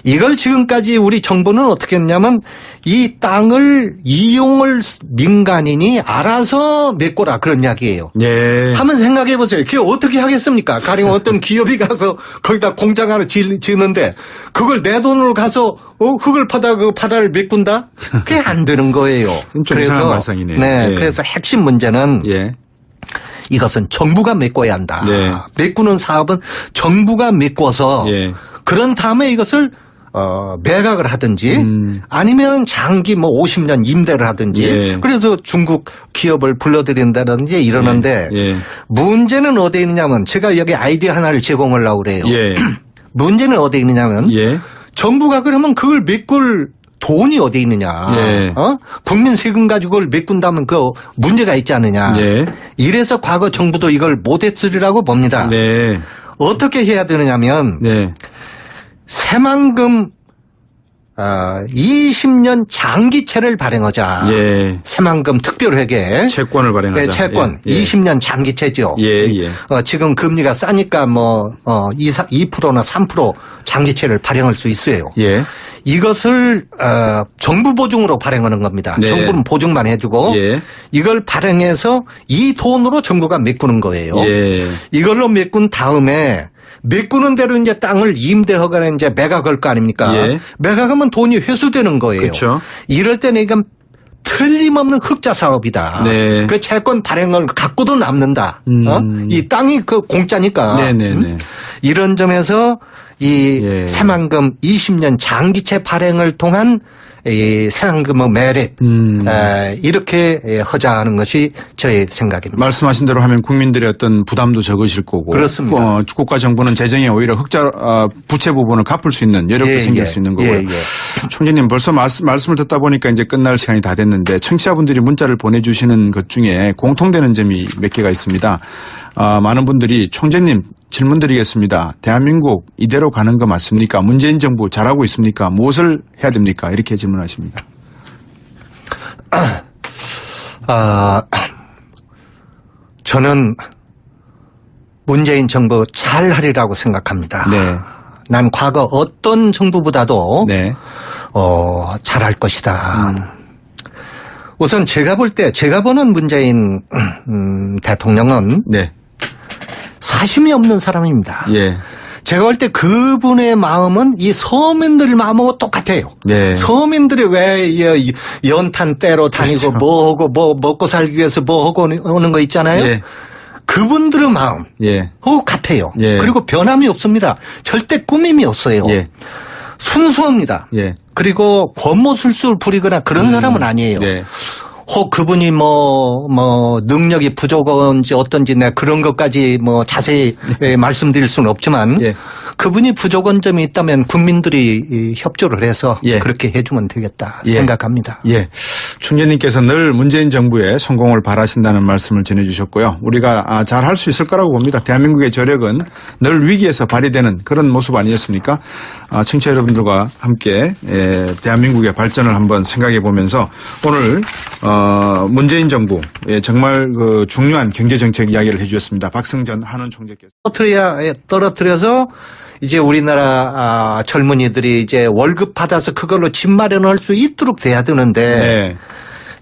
이걸 지금까지 우리 정부는 어떻게 했냐면 이 땅을 이용을 민간인이 알아서 메꿔라 그런 이야기예요. 예. 한번 생각해 보세요. 그게 어떻게 하겠습니까? 가령 어떤 기업이 가서 거기다 공장 하나 지는데 그걸 내 돈으로 가서 흙을 파다 그 바다를 메꾼다? 그게 안 되는 거예요. 좀 이상한 발상이네요. 네, 예. 그래서 핵심 문제는 예. 이것은 정부가 메꿔야 한다. 네. 메꾸는 사업은 정부가 메꿔서 예. 그런 다음에 이것을 매각을 하든지 아니면 장기 뭐 50년 임대를 하든지 예. 그래서 중국 기업을 불러들인다든지 이러는데 예. 문제는 어디에 있느냐면 제가 여기 아이디어 하나를 제공하려고 그래요. 예. 문제는 어디에 있느냐면 예. 정부가 그러면 그걸 메꿀 돈이 어디에 있느냐. 예. 국민 세금 가지고 그걸 메꾼다면 그 문제가 있지 않느냐. 예. 이래서 과거 정부도 이걸 못했으리라고 봅니다. 네. 어떻게 해야 되느냐면 네. 새만금 20년 장기채를 발행하자. 예. 새만금 특별회계. 채권을 발행하자. 네, 채권. 예. 20년 장기채죠. 예, 예. 지금 금리가 싸니까 2%나 3% 장기채를 발행할 수 있어요. 예. 이것을 정부 보증으로 발행하는 겁니다. 네. 정부는 보증만 해주고 예. 이걸 발행해서 이 돈으로 정부가 메꾸는 거예요. 예. 이걸로 메꾼 다음에 메꾸는 대로 이제 땅을 임대하거나 이제 매각할 거 아닙니까? 예. 매각하면 돈이 회수되는 거예요. 그렇죠. 이럴 때는 이건 틀림없는 흑자 사업이다. 네. 그 채권 발행을 갖고도 남는다. 이 땅이 그 공짜니까. 네네네. 이런 점에서 이 예. 새만금 20년 장기채 발행을 통한 이 새만금의 매립 이렇게 하자는 것이 저의 생각입니다. 말씀하신 대로 하면 국민들의 어떤 부담도 적으실 거고. 그렇습니다. 국가 정부는 재정에 오히려 흑자 부채 부분을 갚을 수 있는 여력도 생길 수 있는 거고요. 총재님 벌써 말씀을 듣다 보니까 이제 끝날 시간이 다 됐는데 청취자분들이 문자를 보내주시는 것 중에 공통되는 점이 몇 개가 있습니다. 많은 분들이 총재님 질문 드리겠습니다. 대한민국 이대로 가는 거 맞습니까? 문재인 정부 잘하고 있습니까? 무엇을 해야 됩니까? 이렇게 질문하십니다. 저는 문재인 정부 잘하리라고 생각합니다. 네. 난 과거 어떤 정부보다도 네. 잘할 것이다. 우선 제가 보는 문재인 대통령은 네. 사심이 없는 사람입니다. 예. 제가 볼 때 그분의 마음은 이 서민들 마음하고 똑같아요. 네. 서민들이 왜 연탄 떼러 다니고 그렇죠. 뭐 하고 뭐 먹고 살기 위해서 뭐 하고 오는 거 있잖아요. 예. 그분들의 마음 예. 같아요. 예. 그리고 변함이 없습니다. 절대 꾸밈이 없어요. 예. 순수합니다. 예. 그리고 권모술수를 부리거나 그런 사람은 아니에요. 네. 혹 그분이 능력이 부족한지 어떤지 내가 그런 것까지 자세히 말씀드릴 수는 없지만 예. 그분이 부족한 점이 있다면 국민들이 협조를 해서 예. 그렇게 해주면 되겠다 예. 생각합니다. 예. 총재님께서 늘 문재인 정부의 성공을 바라신다는 말씀을 전해주셨고요. 우리가 잘할 수 있을 거라고 봅니다. 대한민국의 저력은 늘 위기에서 발휘되는 그런 모습 아니었습니까? 청취자 여러분들과 함께 대한민국의 발전을 한번 생각해 보면서 오늘 문재인 정부 정말 그 중요한 경제정책 이야기를 해주셨습니다. 박승전 한원 총재께서. 떨어뜨려서 이제 우리나라 젊은이들이 이제 월급 받아서 그걸로 집 마련할 수 있도록 돼야 되는데 네.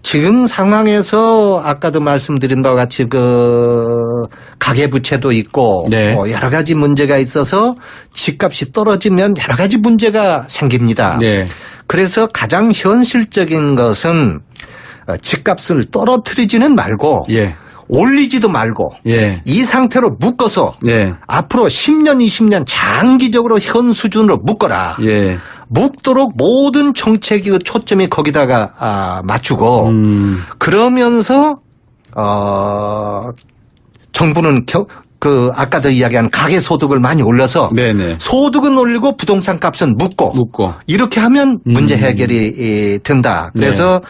지금 상황에서 아까도 말씀드린 바와 같이 가계부채도 있고 네. 여러 가지 문제가 있어서 집값이 떨어지면 여러 가지 문제가 생깁니다. 네. 그래서 가장 현실적인 것은 집값을 떨어뜨리지는 말고 예. 올리지도 말고 예. 이 상태로 묶어서 예. 앞으로 10년, 20년 장기적으로 현 수준으로 묶어라. 예. 묶도록 모든 정책의 초점이 거기다가 맞추고 그러면서 정부는 아까도 이야기한 가계소득을 많이 올려서 네네. 소득은 올리고 부동산 값은 묶고 이렇게 하면 문제 해결이 된다. 그래서 네.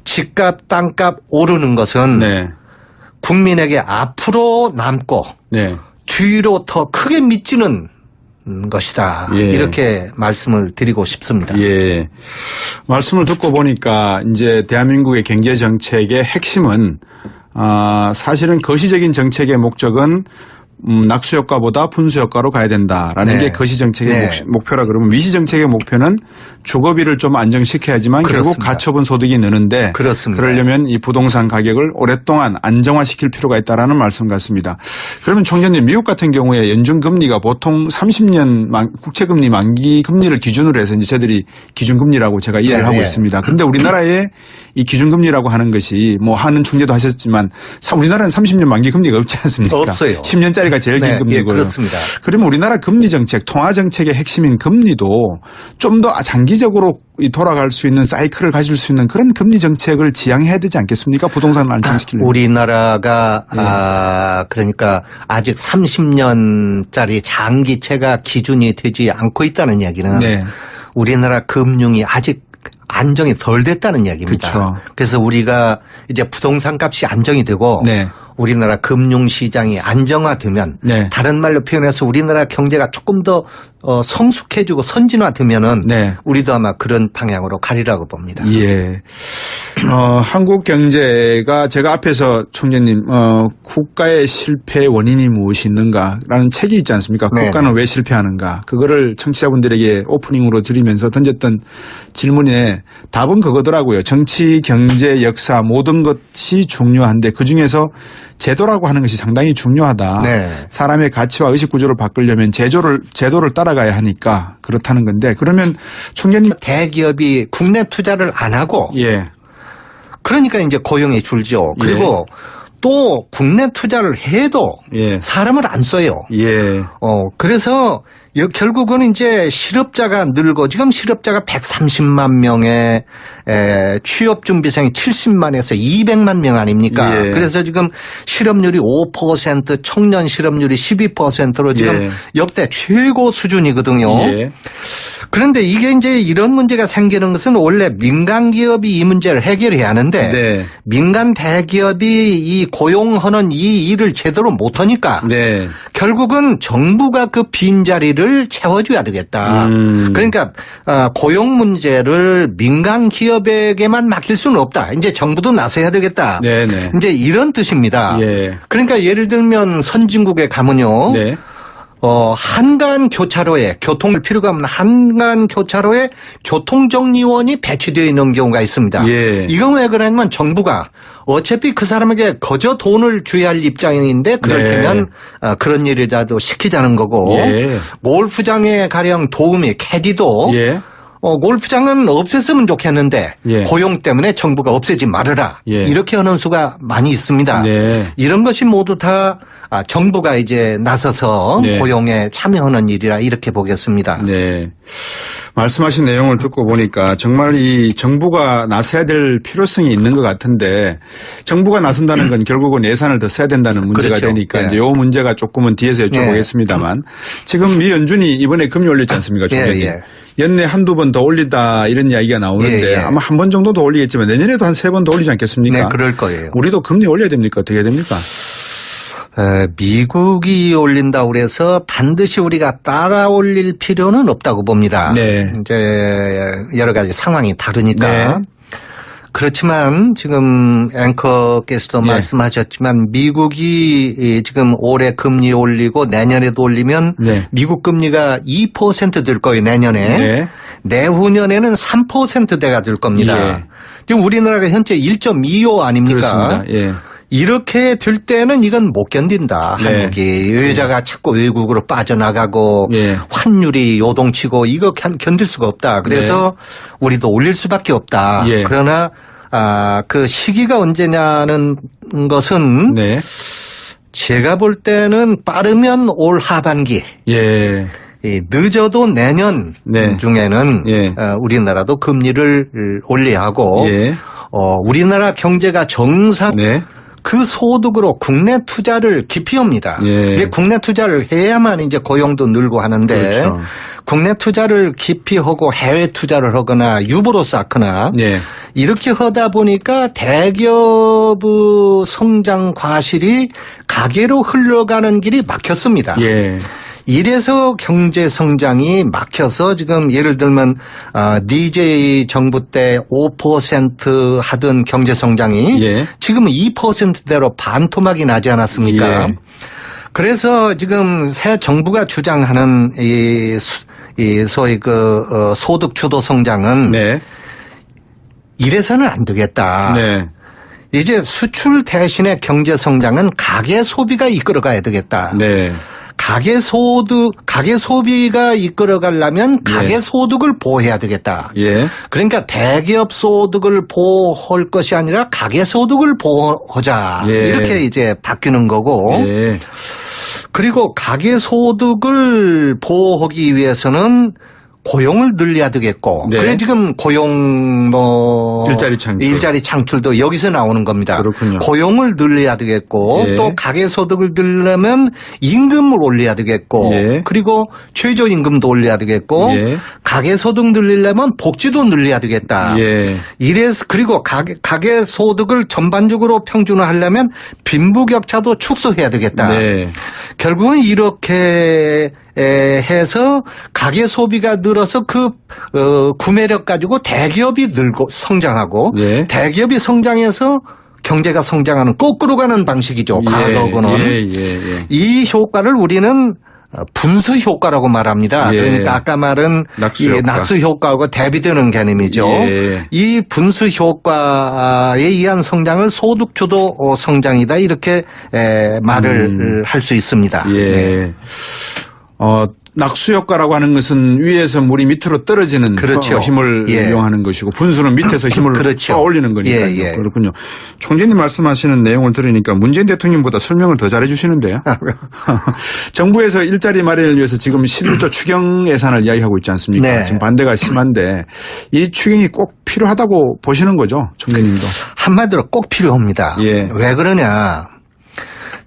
집값, 땅값 오르는 것은 네. 국민에게 앞으로 남고 네. 뒤로 더 크게 미치는 것이다. 예. 이렇게 말씀을 드리고 싶습니다. 예. 말씀을 듣고 보니까 이제 대한민국의 경제 정책의 핵심은 사실은 거시적인 정책의 목적은 낙수 효과보다 분수 효과로 가야 된다라는 네. 게 거시 정책의 네. 목표라 그러면 미시 정책의 목표는 주거비를 좀 안정시켜야지만 그렇습니다. 결국 가처분 소득이 느는데 그렇습니다. 그러려면 이 부동산 가격을 오랫동안 안정화시킬 필요가 있다라는 말씀 같습니다. 그러면 총재님 미국 같은 경우에 연준 금리가 보통 30년 국채 금리 만기 금리를 기준으로 해서 이제 저희들이 기준 금리라고 제가 이해를 하고 있습니다. 그런데 우리나라의 이 기준 금리라고 하는 것이 하는 총재도 하셨지만 우리나라는 30년 만기 금리가 없지 않습니까? 없어요. 10년짜리가 제일 긴 금리고요. 예, 그렇습니다. 그러면 우리나라 금리 정책, 통화 정책의 핵심인 금리도 좀 더 장기적으로 돌아갈 수 있는 사이클을 가질 수 있는 그런 금리 정책을 지향해야 되지 않겠습니까? 부동산을 안정시키려면. 우리나라가 그러니까 아직 30년짜리 장기채가 기준이 되지 않고 있다는 이야기는 네. 우리나라 금융이 아직 안정이 덜 됐다는 이야기입니다. 그렇죠. 그래서 우리가 이제 부동산 값이 안정이 되고 네. 우리나라 금융시장이 안정화되면 네. 다른 말로 표현해서 우리나라 경제가 조금 더 성숙해지고 선진화되면은 네. 우리도 아마 그런 방향으로 가리라고 봅니다. 예. 한국 경제가 제가 앞에서 총재님, 국가의 실패의 원인이 무엇이 있는가라는 책이 있지 않습니까? 네. 국가는 왜 실패하는가? 그거를 청취자분들에게 오프닝으로 드리면서 던졌던 질문에 답은 그거더라고요. 정치, 경제, 역사 모든 것이 중요한데 그중에서 제도라고 하는 것이 상당히 중요하다. 네. 사람의 가치와 의식 구조를 바꾸려면 제도를 따라가야 하니까 그렇다는 건데 그러면 총재님. 대기업이 국내 투자를 안 하고 예. 그러니까 이제 고용이 줄죠. 그리고 또 국내 투자를 해도 예. 사람을 안 써요. 예. 그래서 결국은 이제 실업자가 늘고 지금 실업자가 130만 명에 취업 준비생이 70만에서 200만 명 아닙니까? 예. 그래서 지금 실업률이 5%, 청년 실업률이 12%로 지금 예. 역대 최고 수준이거든요. 예. 그런데 이게 이제 이런 문제가 생기는 것은 원래 민간 기업이 이 문제를 해결해야 하는데 네. 민간 대기업이 이 고용하는 이 일을 제대로 못하니까 네. 결국은 정부가 그 빈자리를 채워줘야 되겠다. 그러니까 고용 문제를 민간 기업에게만 맡길 수는 없다. 이제 정부도 나서야 되겠다. 네네. 이제 이런 뜻입니다. 예. 그러니까 예를 들면 선진국에 가면요. 네. 한간 교차로에 교통을 필요가 없는 한간 교차로에 교통정리원이 배치되어 있는 경우가 있습니다. 예. 이건 왜 그러냐면 정부가 어차피 그 사람에게 거저 돈을 줘야 할 입장인데 그럴 네. 때면 그런 일이라도 시키자는 거고 예. 골프장에 가령 도우미 캐디도 예. 골프장은 없앴으면 좋겠는데 예. 고용 때문에 정부가 없애지 말아라. 예. 이렇게 하는 수가 많이 있습니다. 네. 이런 것이 모두 다 정부가 이제 나서서 네. 고용에 참여하는 일이라 이렇게 보겠습니다. 네. 말씀하신 내용을 듣고 보니까 정말 이 정부가 나서야 될 필요성이 있는 것 같은데 정부가 나선다는 건 결국은 예산을 더 써야 된다는 문제가 그렇죠. 되니까 예. 이제 이 문제가 조금은 뒤에서 여쭤보겠습니다만 지금 미 연준이 이번에 금리 올렸지 않습니까, 총재님? 예. 연내 한두 번 더 올리다 이런 이야기가 나오는데 예. 아마 한 번 정도 더 올리겠지만 내년에도 한 3번 더 올리지 않겠습니까? 네, 그럴 거예요. 우리도 금리 올려야 됩니까? 어떻게 해야 됩니까? 미국이 올린다고 그래서 반드시 우리가 따라 올릴 필요는 없다고 봅니다. 네. 이제 여러 가지 상황이 다르니까. 네. 그렇지만 지금 앵커께서도 예. 말씀하셨지만 미국이 지금 올해 금리 올리고 내년에도 올리면 네. 미국 금리가 2% 될 거예요, 내년에. 네. 내후년에는 3%대가 될 겁니다. 예. 지금 우리나라가 현재 1.25 아닙니까? 그렇습니다. 예. 이렇게 될 때는 이건 못 견딘다. 네. 한국이 여자가 자꾸 외국으로 빠져나가고 예. 환율이 요동치고 이거 견딜 수가 없다. 그래서 우리도 올릴 수밖에 없다. 예. 그러나 그 시기가 언제냐는 것은 네. 제가 볼 때는 빠르면 올 하반기. 예. 늦어도 내년 네. 중에는 예. 우리나라도 금리를 올려야 하고 예. 우리나라 경제가 정상 네. 그 소득으로 국내 투자를 깊이 합니다. 예. 이게 국내 투자를 해야만 이제 고용도 늘고 하는데 그렇죠. 국내 투자를 깊이 하고 해외 투자를 하거나 유보로 쌓거나 예. 이렇게 하다 보니까 대기업의 성장 과실이 가계로 흘러가는 길이 막혔습니다. 예. 이래서 경제 성장이 막혀서 지금 예를 들면 DJ 정부 때 5% 하던 경제 성장이 예. 지금은 2%대로 반토막이 나지 않았습니까? 예. 그래서 지금 새 정부가 주장하는 이 소위 소득 주도 성장은 네. 이래서는 안 되겠다. 네. 이제 수출 대신에 경제 성장은 가계 소비가 이끌어가야 되겠다. 네. 가계 소비가 이끌어가려면 가계 소득을 보호해야 되겠다. 예. 그러니까 대기업 소득을 보호할 것이 아니라 가계 소득을 보호하자. 예. 이렇게 이제 바뀌는 거고. 예. 그리고 가계 소득을 보호하기 위해서는 고용을 늘려야 되겠고. 네. 그래 지금 고용 일자리 창출도 여기서 나오는 겁니다. 그렇군요. 고용을 늘려야 되겠고 예. 또 가계 소득을 늘려면 임금을 올려야 되겠고 예. 그리고 최저임금도 올려야 되겠고 예. 가계 소득 늘리려면 복지도 늘려야 되겠다. 예. 이래서 그리고 가계 소득을 전반적으로 평준화하려면 빈부격차도 축소해야 되겠다. 네. 결국은 이렇게 해서 가계 소비가 늘어서 그 구매력 가지고 대기업이 늘고 성장하고 예. 대기업이 성장해서 경제가 성장하는 거꾸로 가는 방식이죠. 과거하고는. 예. 이 효과를 우리는 분수 효과라고 말합니다. 예. 그러니까 아까 말은 낙수 효과하고 대비되는 개념이죠. 예. 이 분수 효과에 의한 성장을 소득 주도 성장이다 이렇게 말을 할 수 있습니다. 예. 네. 낙수 효과라고 하는 것은 위에서 물이 밑으로 떨어지는 그렇죠. 힘을 예. 이용하는 것이고 분수는 밑에서 힘을 그렇죠. 올리는 거니까요. 예. 그렇군요. 총재님 말씀하시는 내용을 들으니까 문재인 대통령보다 설명을 더 잘해 주시는데요. 정부에서 일자리 마련을 위해서 지금 11조 추경 예산을 이야기하고 있지 않습니까? 네. 지금 반대가 심한데 이 추경이 꼭 필요하다고 보시는 거죠, 총재님도? 한마디로 꼭 필요합니다. 예. 왜 그러냐?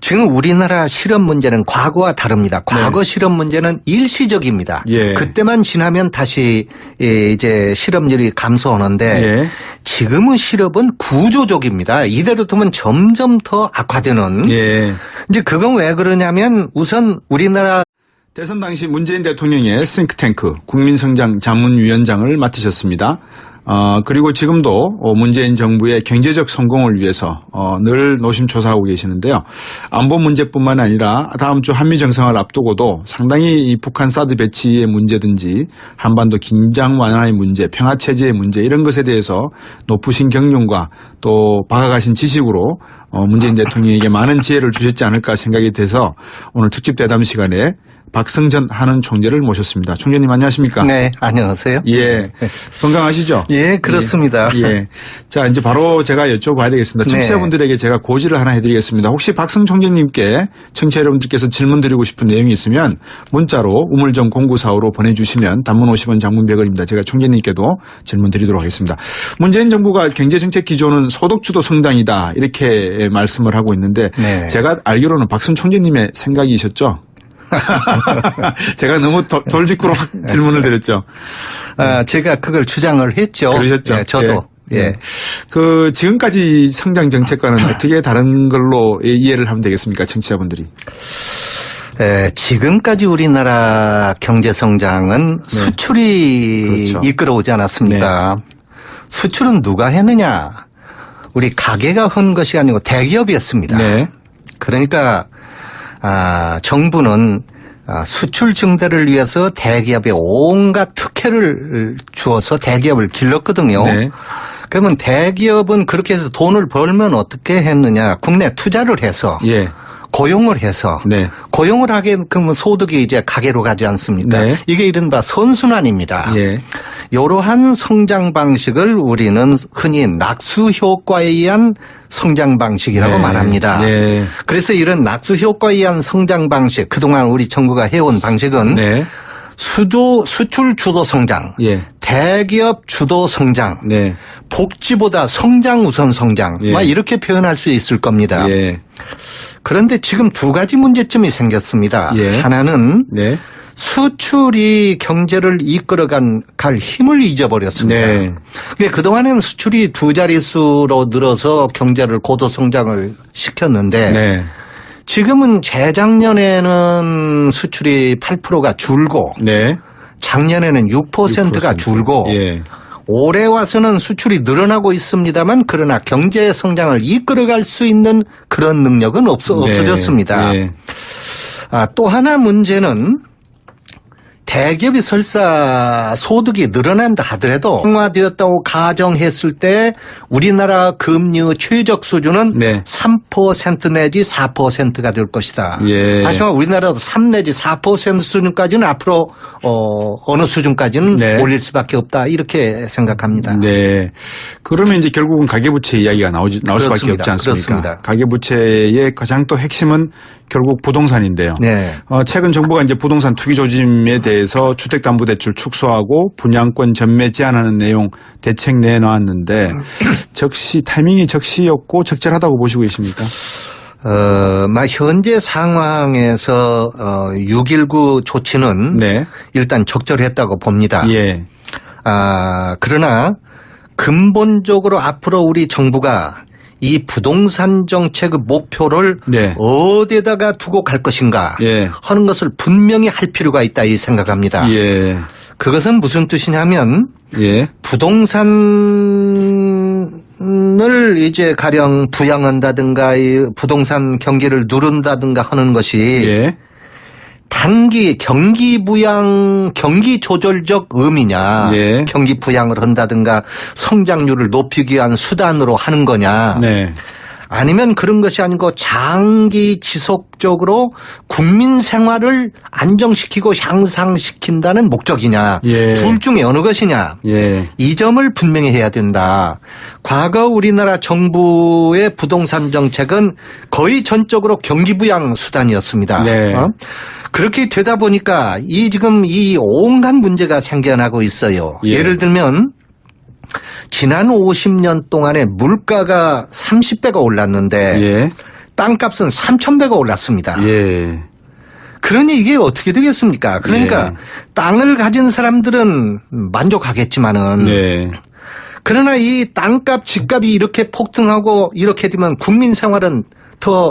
지금 우리나라 실업 문제는 과거와 다릅니다. 과거 실업 문제는 일시적입니다. 예. 그때만 지나면 다시 이제 실업률이 감소하는데 예. 지금의 실업은 구조적입니다. 이대로 두면 점점 더 악화되는. 예. 이제 그건 왜 그러냐면 우선 우리나라 대선 당시 문재인 대통령의 싱크탱크 국민성장 자문위원장을 맡으셨습니다. 그리고 지금도 문재인 정부의 경제적 성공을 위해서 늘 노심초사하고 계시는데요. 안보 문제뿐만 아니라 다음 주 한미 정상을 앞두고도 상당히 이 북한 사드 배치의 문제든지 한반도 긴장 완화의 문제, 평화 체제의 문제 이런 것에 대해서 높으신 경륜과 또 박아가신 지식으로 문재인 대통령에게 많은 지혜를 주셨지 않을까 생각이 돼서 오늘 특집 대담 시간에 박성전 한은 총재를 모셨습니다. 총재님 안녕하십니까? 네, 안녕하세요. 예. 건강하시죠? 예, 그렇습니다. 예. 자, 이제 바로 제가 여쭤봐야 되겠습니다. 청취자분들에게 제가 고지를 하나 해드리겠습니다. 혹시 박성 총재님께 청취자 여러분들께서 질문 드리고 싶은 내용이 있으면 문자로 우물정 0945로 보내주시면 단문 50원 장문 100원입니다. 제가 총재님께도 질문 드리도록 하겠습니다. 문재인 정부가 경제정책 기조는 소득주도 성장이다 이렇게 말씀을 하고 있는데 네. 제가 알기로는 박성 총재님의 생각이셨죠? 제가 너무 돌직구로 확 질문을 드렸죠. 제가 그걸 주장을 했죠. 그러셨죠. 예, 저도. 예. 그 지금까지 성장 정책과는 어떻게 다른 걸로 이해를 하면 되겠습니까, 청취자분들이? 지금까지 우리나라 경제 성장은 수출이 그렇죠. 이끌어오지 않았습니다. 네. 수출은 누가 했느냐? 우리 가게가 한 것이 아니고 대기업이었습니다. 네. 그러니까 정부는 수출 증대를 위해서 대기업에 온갖 특혜를 주어서 대기업을 길렀거든요. 네. 그러면 대기업은 그렇게 해서 돈을 벌면 어떻게 했느냐. 국내 투자를 해서 예. 고용을 해서 네. 고용을 하게 그러면 소득이 이제 가계로 가지 않습니까? 네. 이게 이른바 선순환입니다. 예. 이러한 성장 방식을 우리는 흔히 낙수 효과에 의한 성장 방식이라고 네. 말합니다. 네. 그래서 이런 낙수 효과에 의한 성장 방식, 그동안 우리 정부가 해온 방식은 네. 수출 주도 성장, 예. 대기업 주도 성장, 네. 복지보다 성장 우선 성장, 예. 막 이렇게 표현할 수 있을 겁니다. 예. 그런데 지금 두 가지 문제점이 생겼습니다. 예. 하나는 네. 수출이 경제를 갈 힘을 잊어버렸습니다. 네. 근데 그동안에는 수출이 두 자릿수로 늘어서 경제를 고도 성장을 시켰는데 네. 지금은 재작년에는 수출이 8%가 줄고 네. 작년에는 6%가 줄고 예. 올해 와서는 수출이 늘어나고 있습니다만 그러나 경제 성장을 이끌어갈 수 있는 그런 능력은 없어졌습니다. 네. 또 하나 문제는 대기업이 설사 소득이 늘어난다 하더라도 성화되었다고 가정했을 때 우리나라 금리의 최적 수준은 네. 3% 내지 4%가 될 것이다. 예. 다시 말해 우리나라도 3 내지 4% 수준까지는 앞으로 어느 수준까지는 네. 올릴 수밖에 없다 이렇게 생각합니다. 네. 그러면 이제 결국은 가계부채 이야기가 나올 수밖에 그렇습니다. 없지 않습니까? 그렇습니다. 가계부채의 가장 또 핵심은 결국 부동산인데요. 네. 최근 정부가 이제 부동산 투기 조짐에 대해서 주택담보대출 축소하고 분양권 전매 제한하는 내용 대책 내놓았는데 타이밍이 적시였고 적절하다고 보시고 계십니까? 현재 상황에서 6.19 조치는 네. 일단 적절했다고 봅니다. 예. 그러나 근본적으로 앞으로 우리 정부가 이 부동산 정책의 목표를 네. 어디에다가 두고 갈 것인가 예. 하는 것을 분명히 할 필요가 있다 이 생각합니다. 예. 그것은 무슨 뜻이냐면 예. 부동산을 이제 가령 부양한다든가 이 부동산 경기를 누른다든가 하는 것이 예. 단기 경기 부양, 경기 조절적 의미냐, 예. 경기 부양을 한다든가 성장률을 높이기 위한 수단으로 하는 거냐, 네. 아니면 그런 것이 아니고 장기 지속적으로 국민 생활을 안정시키고 향상시킨다는 목적이냐, 예. 둘 중에 어느 것이냐, 예. 이 점을 분명히 해야 된다. 과거 우리나라 정부의 부동산 정책은 거의 전적으로 경기 부양 수단이었습니다. 네. 그렇게 되다 보니까 지금 이 온갖 문제가 생겨나고 있어요. 예. 예를 들면 지난 50년 동안에 물가가 30배가 올랐는데 예. 땅값은 3,000배가 올랐습니다. 예. 그러니 이게 어떻게 되겠습니까? 그러니까 예. 땅을 가진 사람들은 만족하겠지만은 네. 그러나 이 땅값, 집값이 이렇게 폭등하고 이렇게 되면 국민 생활은 더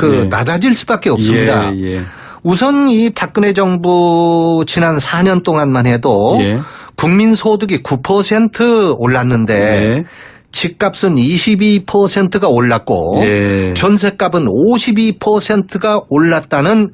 예. 낮아질 수밖에 없습니다. 예. 예. 우선 이 박근혜 정부 지난 4년 동안만 해도 예. 국민 소득이 9% 올랐는데 예. 집값은 22%가 올랐고 예. 전세값은 52%가 올랐다는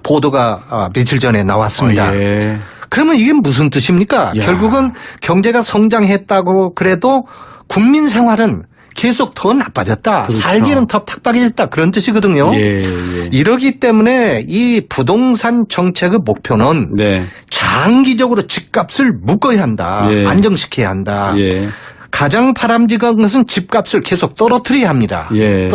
보도가 며칠 전에 나왔습니다. 예. 그러면 이게 무슨 뜻입니까? 야. 결국은 경제가 성장했다고 그래도 국민 생활은 계속 더 나빠졌다. 그렇죠. 살기는 더 팍팍해졌다. 그런 뜻이거든요. 예, 예. 이러기 때문에 이 부동산 정책의 목표는 네. 장기적으로 집값을 묶어야 한다. 예. 안정시켜야 한다. 예. 가장 바람직한 것은 집값을 계속 떨어뜨려야 합니다. 예.